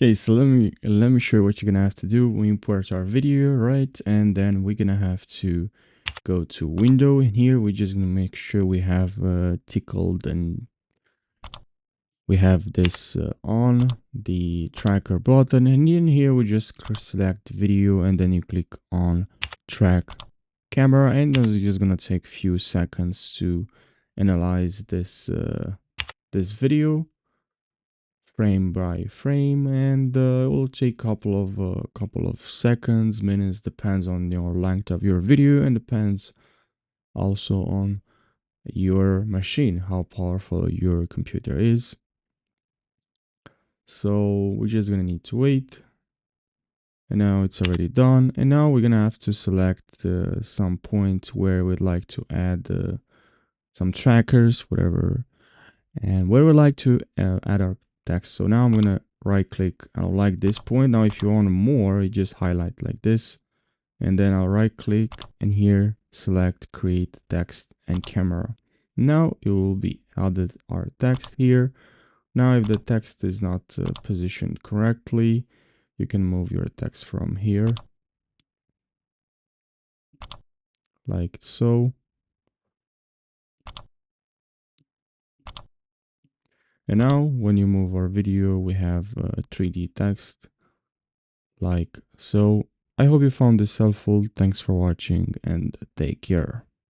Okay, so let me show you what you're gonna have to do. We import our video, right? And then we're gonna have to go to window, and here we're just gonna make sure we have tickled, and we have this on the tracker button, and in here we just select video, and then you click on track camera, and this is just gonna take a few seconds to analyze this video frame by frame, and it will take couple of seconds, minutes, depends on your length of your video, and depends also on your machine, how powerful your computer is. So we're just gonna need to wait, and now it's already done. And now we're gonna have to select some point where we'd like to add some trackers, whatever, and where we like to add our text. So now I'm gonna right click. I'll like this point. Now if you want more, you just highlight like this, and then I'll right click, and here select create text and camera. Now it will be added our text here. Now if the text is not positioned correctly, you can move your text from here like so. And now when you move our video, we have 3D text like so. I hope you found this helpful. Thanks for watching, and take care.